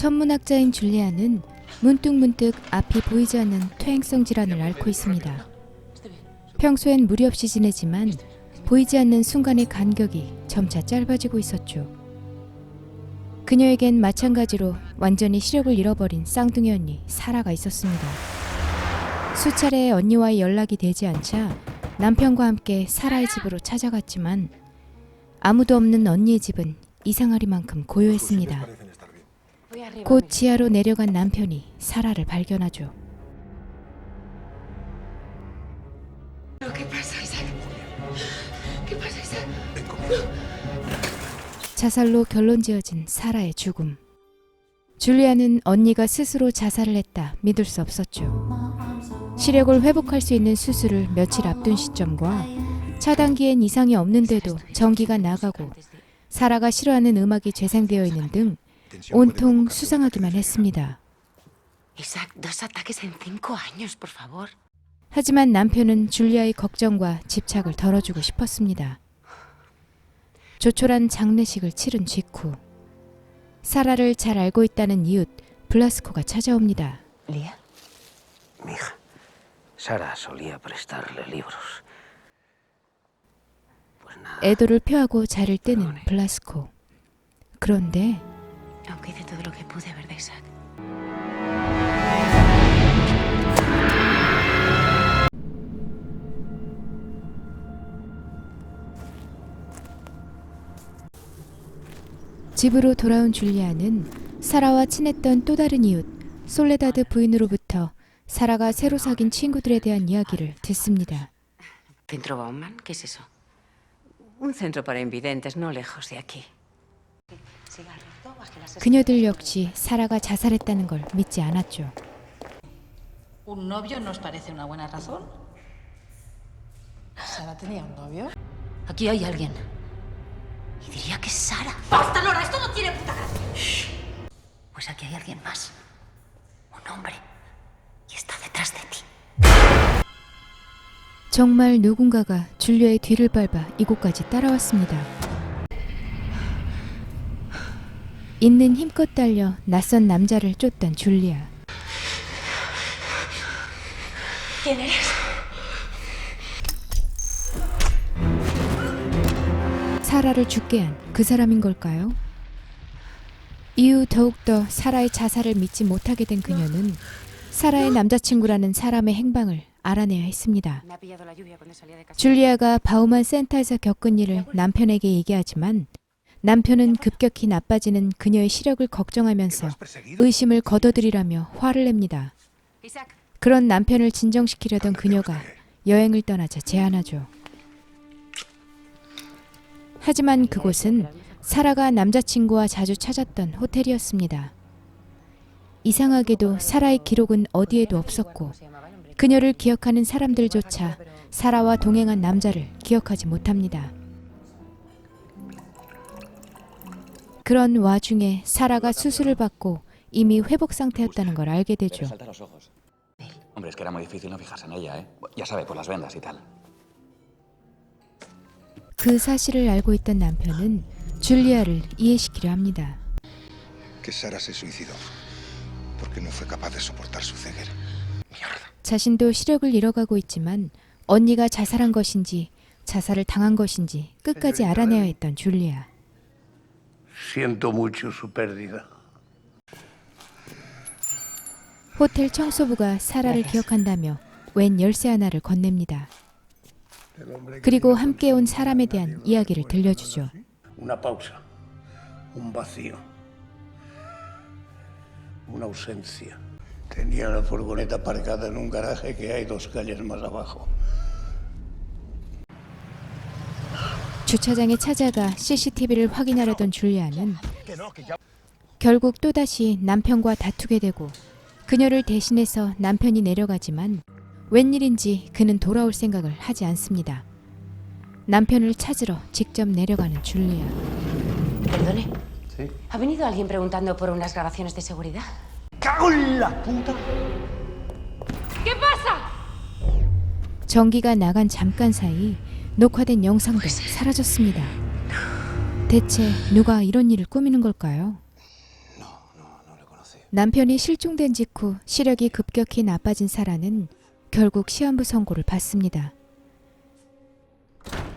천문학자인 줄리아는 문득문득 앞이 보이지 않는 퇴행성 질환을 앓고 있습니다. 평소엔 무리 없이 지내지만 보이지 않는 순간의 간격이 점차 짧아지고 있었죠. 그녀에겐 마찬가지로 완전히 시력을 잃어버린 쌍둥이 언니 사라가 있었습니다. 수차례 언니와의 연락이 되지 않자 남편과 함께 사라의 집으로 찾아갔지만 아무도 없는 언니의 집은 이상하리만큼 고요했습니다. 곧 지하로 내려간 남편이 사라를 발견하죠. 자살로 결론지어진 사라의 죽음. 줄리아는 언니가 스스로 자살을 했다 믿을 수 없었죠. 시력을 회복할 수 있는 수술을 며칠 앞둔 시점과 차단기엔 이상이 없는데도 전기가 나가고 사라가 싫어하는 음악이 재생되어 있는 등 온통 수상하기만 했습니다. 하지만 남편은 줄리아의 걱정과 집착을 덜어주고 싶었습니다. 조촐한 장례식을 치른 직후 사라를 잘 알고 있다는 이웃 블라스코가 찾아옵니다. ¿Lía? Mi hija. Sara solía prestarle libros. Pues nada. 애도를 표하고 자리를 뜨는 블라스코. 그런데 Aunque hice todo lo que pude, ¿verdad, Isaac? 집으로 돌아온 줄리아는 사라와 친했던 또 다른 이웃 솔레다드 부인으로부터 사라가 새로 사귄 친구들에 대한 이야기를 듣습니다. ¿Centro Bauman? ¿Qué es eso? Un centro para invidentes, no lejos de aquí. 그녀들 역시 사라가 자살했다는 걸 믿지 않았죠. ¿Un novio nos parece una buena razón? ¿Sara tenía un novio? Aquí hay alguien. Y diría que es Sara. ¡Basta, Nora! ¡Esto no tiene puta gracia! Pues aquí hay alguien más. Un hombre. Y está detrás de ti. 정말 누군가가 줄리아의 뒤를 밟아 이곳까지 따라왔습니다. 있는 힘껏 달려 낯선 남자를 쫓던 줄리아. ¿Quién eres? 사라를 죽게 한 그 사람인 걸까요? 이후 더욱더 사라의 자살을 믿지 못하게 된 그녀는 사라의 남자친구라는 사람의 행방을 알아내야 했습니다. 줄리아가 바우만 센터에서 겪은 일을 남편에게 얘기하지만 남편은 급격히 나빠지는 그녀의 시력을 걱정하면서 의심을 거둬들이라며 화를 냅니다. 그런 남편을 진정시키려던 그녀가 여행을 떠나자 제안하죠. 하지만 그곳은 사라가 남자친구와 자주 찾았던 호텔이었습니다. 이상하게도 사라의 기록은 어디에도 없었고 그녀를 기억하는 사람들조차 사라와 동행한 남자를 기억하지 못합니다. 그런 와중에 사라가 수술을 받고 이미 회복 상태였다는 걸 알게 되죠. Hombre, es que era muy difícil no fijarse en ella, ¿eh? Ya sabe, por las vendas y tal. 그 사실을 알고 있던 남편은 줄리아를 이해시키려 합니다. Que Sara se suicidó porque no fue capaz de soportar su ceguera. 자신도 시력을 잃어가고 있지만 언니가 자살한 것인지 자살을 당한 것인지 끝까지 알아내야 했던 줄리아. Siento mucho su pérdida. 호텔 청소부가 사라를 기억한다며 웬 열쇠 하나를 건넵니다. 그리고 함께 온 사람에 대한 이야기를 들려주죠. Una pausa, un vacío, una ausencia. Tenía la furgoneta aparcada en un garaje que hay 2 calles más abajo. 주차장에 찾아가 CCTV를 확인하려던 줄리아는 결국 또다시 남편과 다투게 되고 그녀를 대신해서 남편이 내려가지만 웬일인지 그는 돌아올 생각을 하지 않습니다. 남편을 찾으러 직접 내려가는 줄리아. Perdone. ¿Sí? ¿Ha venido alguien preguntando por unas grabaciones de seguridad? ¡Cago en la puta! 전기가 나간 잠깐 사이 녹화된 영상도 사라졌습니다. 대체 누가 이런 일을 꾸미는 걸까요? 남편이 실종된 직후 시력이 급격히 나빠진 사라는 결국 시한부 선고를 받습니다.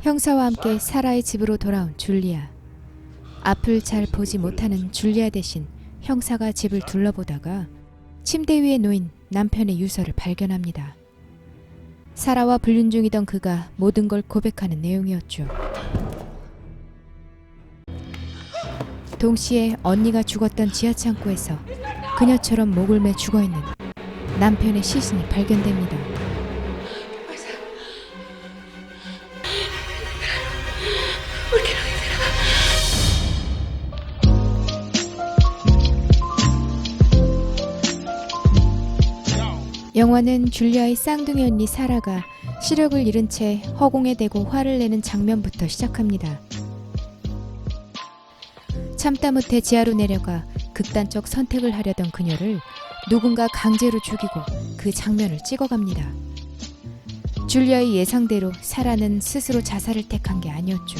형사와 함께 사라의 집으로 돌아온 줄리아. 앞을 잘 보지 못하는 줄리아 대신 형사가 집을 둘러보다가 침대 위에 놓인 남편의 유서를 발견합니다. 사라와 불륜 중이던 그가 모든 걸 고백하는 내용이었죠. 동시에 언니가 죽었던 지하창고에서 그녀처럼 목을 매 죽어있는 남편의 시신이 발견됩니다. 영화는 줄리아의 쌍둥이 언니 사라가 시력을 잃은 채 허공에 대고 화를 내는 장면부터 시작합니다. 참다 못해 지하로 내려가 극단적 선택을 하려던 그녀를 누군가 강제로 죽이고 그 장면을 찍어갑니다. 줄리아의 예상대로 사라는 스스로 자살을 택한 게 아니었죠.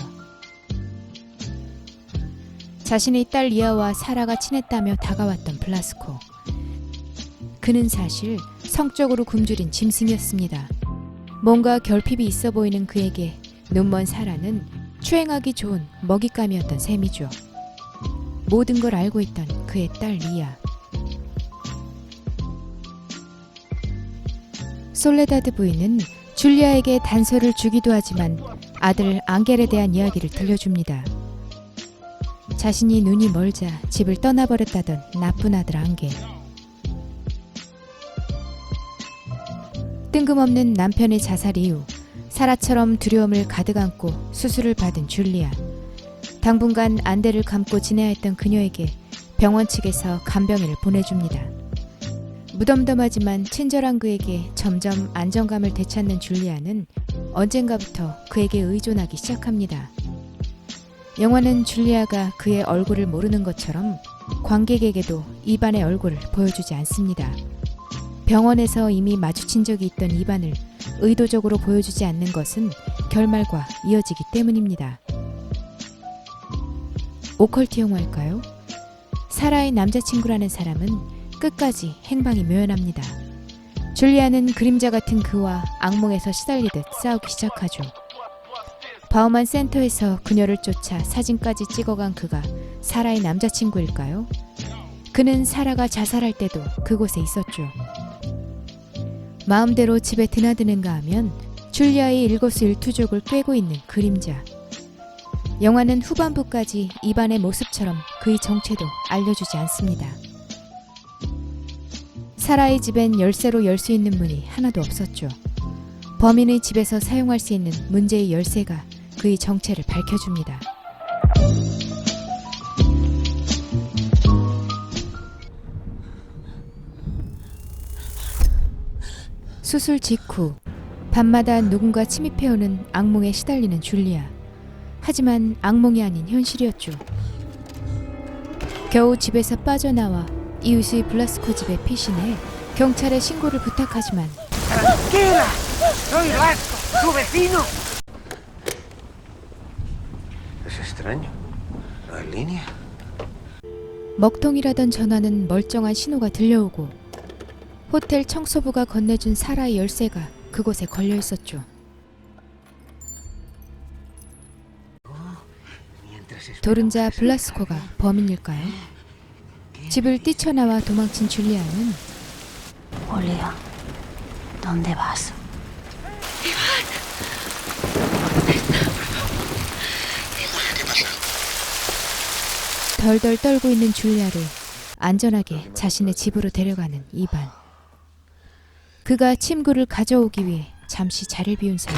자신의 딸 리아와 사라가 친했다며 다가왔던 블라스코. 그는 사실 성적으로 굶주린 짐승이었습니다. 뭔가 결핍이 있어 보이는 그에게 눈먼 사라는 추행하기 좋은 먹잇감이었던 셈이죠. 모든 걸 알고 있던 그의 딸 리아. 솔레다드 부인은 줄리아에게 단서를 주기도 하지만 아들 앙겔에 대한 이야기를 들려줍니다. 자신이 눈이 멀자 집을 떠나버렸다던 나쁜 아들 앙겔. 뜬금없는 남편의 자살 이후 사라처럼 두려움을 가득 안고 수술을 받은 줄리아. 당분간 안대를 감고 지내야 했던 그녀에게 병원 측에서 간병인을 보내줍니다. 무덤덤하지만 친절한 그에게 점점 안정감을 되찾는 줄리아는 언젠가부터 그에게 의존하기 시작합니다. 영화는 줄리아가 그의 얼굴을 모르는 것처럼 관객에게도 이반의 얼굴을 보여주지 않습니다. 병원에서 이미 마주친 적이 있던 이반을 의도적으로 보여주지 않는 것은 결말과 이어지기 때문입니다. 오컬트 영화일까요? 사라의 남자친구라는 사람은 끝까지 행방이 묘연합니다. 줄리아는 그림자 같은 그와 악몽에서 시달리듯 싸우기 시작하죠. 바우만 센터에서 그녀를 쫓아 사진까지 찍어간 그가 사라의 남자친구일까요? 그는 사라가 자살할 때도 그곳에 있었죠. 마음대로 집에 드나드는가 하면 줄리아의 일거수일투족을 꿰고 있는 그림자. 영화는 후반부까지 이반의 모습처럼 그의 정체도 알려주지 않습니다. 사라의 집엔 열쇠로 열 수 있는 문이 하나도 없었죠. 범인의 집에서 사용할 수 있는 문제의 열쇠가 그의 정체를 밝혀줍니다. 수술 직후 밤마다 누군가 침입해오는 악몽에 시달리는 줄리아. 하지만 악몽이 아닌 현실이었죠. 겨우 집에서 빠져나와 이웃의 블라스코 집에 피신해 경찰에 신고를 부탁하지만 ¡Tranquila! ¡Soy Vasco, tu vecino! Es extraño. No hay línea. 먹통이라던 전화는 멀쩡한 신호가 들려오고 호텔 청소부가 건네준 사라의 열쇠가 그곳에 걸려 있었죠. 도른자 블라스코가 범인일까요? 집을 뛰쳐나와 도망친 줄리아는 Julia, ¿dónde vas? 덜덜 떨고 있는 줄리아를 안전하게 자신의 집으로 데려가는 이반. 그가 침구를 가져오기 위해 잠시 자리를 비운 사이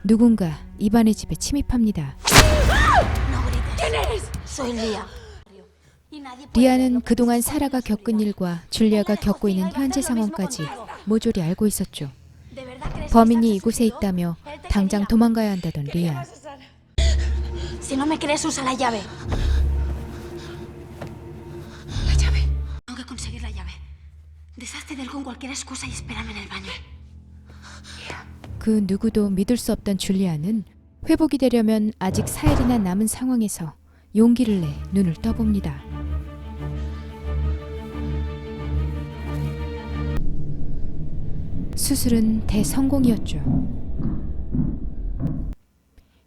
누군가 이반의 집에 침입합니다. Soy Lia. 리아는 그동안 사라가 겪은 일과 줄리아가 겪고 있는 현재 상황까지 모조리 알고 있었죠. 범인이 이곳에 있다며 당장 도망가야 한다던 리아. Si no me crees, usa la llave. La llave. Tengo que conseguir la llave. Deshazte de él con cualquier excusa y espérame en el baño. 그 누구도 믿을 수 없던 줄리아는 회복이 되려면 아직 4일이나 남은 상황에서 용기를 내 눈을 떠봅니다. 수술은 대성공이었죠.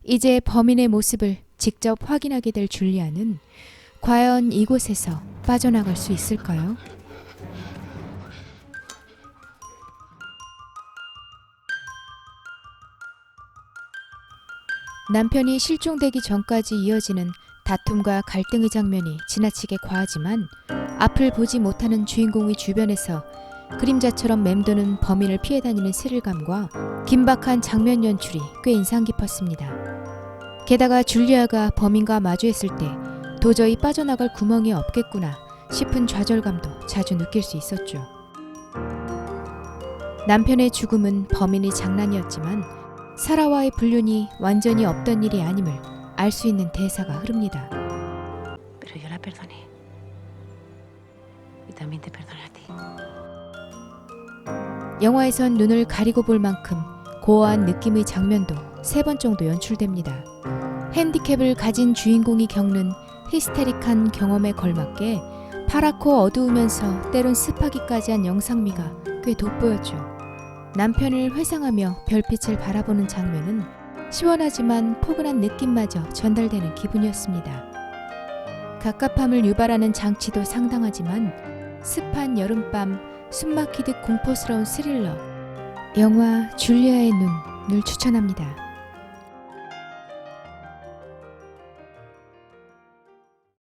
이제 범인의 모습을 직접 확인하게 될 줄리아는 과연 이곳에서 빠져나갈 수 있을까요? 남편이 실종되기 전까지 이어지는 다툼과 갈등의 장면이 지나치게 과하지만 앞을 보지 못하는 주인공의 주변에서 그림자처럼 맴도는 범인을 피해 다니는 스릴감과 긴박한 장면 연출이 꽤 인상 깊었습니다. 게다가 줄리아가 범인과 마주했을 때 도저히 빠져나갈 구멍이 없겠구나 싶은 좌절감도 자주 느낄 수 있었죠. 남편의 죽음은 범인의 장난이었지만 사라와의 불륜이 완전히 없던 일이 아님을 알 수 있는 대사가 흐릅니다. Pero yo la perdoné. Y también te perdono a ti. 영화에선 눈을 가리고 볼 만큼 고어한 느낌의 장면도 3번 정도 연출됩니다. 핸디캡을 가진 주인공이 겪는 히스테릭한 경험에 걸맞게 파랗고 어두우면서 때론 습하기까지 한 영상미가 꽤 돋보였죠. 남편을 회상하며 별빛을 바라보는 장면은 시원하지만 포근한 느낌마저 전달되는 기분이었습니다. 갑갑함을 유발하는 장치도 상당하지만 습한 여름밤 숨막히듯 공포스러운 스릴러 영화 줄리아의 눈을 추천합니다.